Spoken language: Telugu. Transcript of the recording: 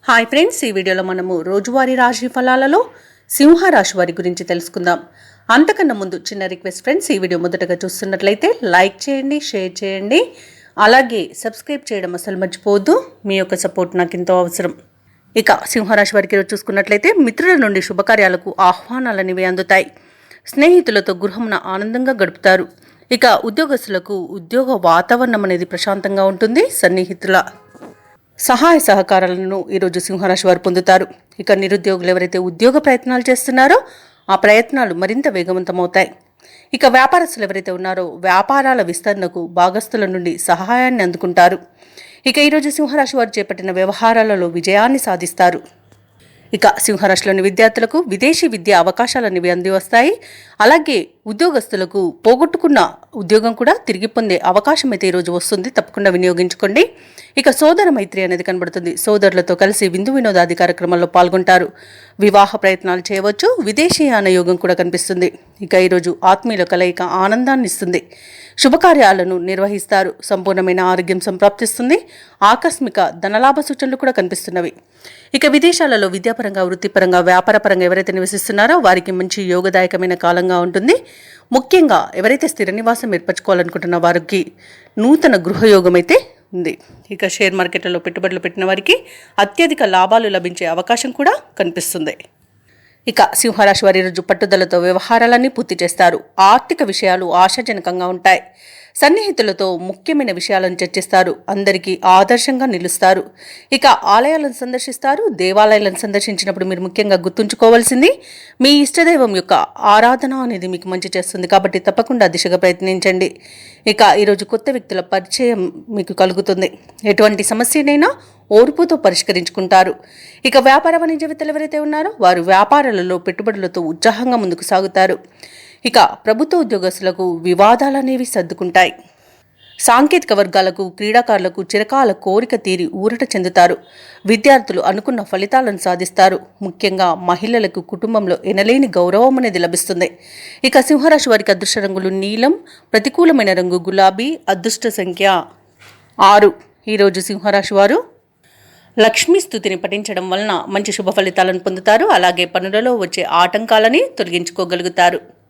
హాయ్ ఫ్రెండ్స్, ఈ వీడియోలో మనము రోజువారీ రాశి ఫలాలలో సింహరాశి వారి గురించి తెలుసుకుందాం. అంతకన్నా ముందు చిన్న రిక్వెస్ట్ ఫ్రెండ్స్, ఈ వీడియో మొదటగా చూస్తున్నట్లయితే లైక్ చేయండి, షేర్ చేయండి, అలాగే సబ్స్క్రైబ్ చేయడం అసలు మర్చిపోవద్దు. మీ యొక్క సపోర్ట్ నాకు ఎంతో అవసరం. ఇక సింహరాశి వారికి ఈరోజు చూసుకున్నట్లయితే మిత్రుల నుండి శుభకార్యాలకు ఆహ్వానాలనివి అందుతాయి. స్నేహితులతో గృహమున ఆనందంగా గడుపుతారు. ఇక ఉద్యోగస్తులకు ఉద్యోగ వాతావరణం అనేది ప్రశాంతంగా ఉంటుంది. సన్నిహితుల సహాయ సహకారాలను ఈరోజు సింహరాశి వారు పొందుతారు. ఇక నిరుద్యోగులు ఎవరైతే ఉద్యోగ ప్రయత్నాలు చేస్తున్నారో ఆ ప్రయత్నాలు మరింత వేగవంతమవుతాయి. ఇక వ్యాపారస్తులు ఎవరైతే ఉన్నారో వ్యాపారాల విస్తరణకు భాగస్తుల నుండి సహాయాన్ని అందుకుంటారు. ఇక ఈరోజు సింహరాశి వారు చేపట్టిన వ్యవహారాలలో విజయాన్ని సాధిస్తారు. ఇక సింహరాశిలోని విద్యార్థులకు విదేశీ విద్యా అవకాశాలనేవి అంది వస్తాయి. అలాగే ఉద్యోగస్తులకు పోగొట్టుకున్న ఉద్యోగం కూడా తిరిగి పొందే అవకాశం అయితే ఈరోజు వస్తుంది. తప్పకుండా వినియోగించుకోండి. ఇక సోదర మైత్రి అనేది కనబడుతుంది. సోదరులతో కలిసి విందు వినోదాది కార్యక్రమాల్లో పాల్గొంటారు. వివాహ ప్రయత్నాలు చేయవచ్చు. విదేశీయాన యోగం కూడా కనిపిస్తుంది. ఇక ఈరోజు ఆత్మీయుల కలయిక ఆనందాన్ని ఇస్తుంది. శుభకార్యాలను నిర్వహిస్తారు. సంపూర్ణమైన ఆరోగ్యం సంప్రాప్తిస్తుంది. ఆకస్మిక ధనలాభ సూచనలు కూడా కనిపిస్తున్నవి. ఇక విదేశాలలో విద్యాపరంగా, వృత్తిపరంగా, వ్యాపారపరంగా ఎవరైతే నివసిస్తున్నారో వారికి మంచి యోగదాయకమైన కాలంగా ఉంటుంది. ముఖ్యంగా ఎవరైతే స్థిర నివాసం ఏర్పరచుకోవాలనుకుంటున్న వారికి నూతన గృహయోగం అయితే ఉంది. ఇక షేర్ మార్కెట్లలో పెట్టుబడులు పెట్టిన వారికి అత్యధిక లాభాలు లభించే అవకాశం కూడా కనిపిస్తుంది. ఇక సింహరాశి వారి రోజు పట్టుదలతో వ్యవహారాలన్నీ పూర్తి చేస్తారు. ఆర్థిక విషయాలు ఆశాజనకంగా ఉంటాయి. సన్నిహితులతో ముఖ్యమైన విషయాలను చర్చిస్తారు. అందరికీ ఆదర్శంగా నిలుస్తారు. ఇక ఆలయాలను సందర్శిస్తారు. దేవాలయాలను సందర్శించినప్పుడు మీరు ముఖ్యంగా గుర్తుంచుకోవాల్సింది మీ ఇష్టదైవం యొక్క ఆరాధన అనేది మీకు మంచి చేస్తుంది. కాబట్టి తప్పకుండా దిశగా ప్రయత్నించండి. ఇక ఈరోజు కొత్త వ్యక్తుల పరిచయం మీకు కలుగుతుంది. ఎటువంటి సమస్యనైనా ఓర్పుతో పరిష్కరించుకుంటారు. ఇక వ్యాపార వాణిజ్యవేత్తలు ఎవరైతే ఉన్నారో వారు వ్యాపారాలలో పెట్టుబడులతో ఉత్సాహంగా ముందుకు సాగుతారు. ఇక ప్రభుత్వ ఉద్యోగస్తులకు వివాదాలనేవి సర్దుకుంటాయి. సాంకేతిక వర్గాలకు, క్రీడాకారులకు చిరకాల కోరిక తీరి ఊరట చెందుతారు. విద్యార్థులు అనుకున్న ఫలితాలను సాధిస్తారు. ముఖ్యంగా మహిళలకు కుటుంబంలో ఎనలేని గౌరవం అనేది లభిస్తుంది. ఇక సింహరాశి వారికి అదృష్ట రంగులు నీలం, ప్రతికూలమైన రంగు గులాబీ, అదృష్ట సంఖ్య 6. ఈరోజు సింహరాశి వారు లక్ష్మీ స్తుతిని పఠించడం వలన మంచి శుభ ఫలితాలను పొందుతారు. అలాగే పనులలో వచ్చే ఆటంకాలని తొలగించుకోగలుగుతారు.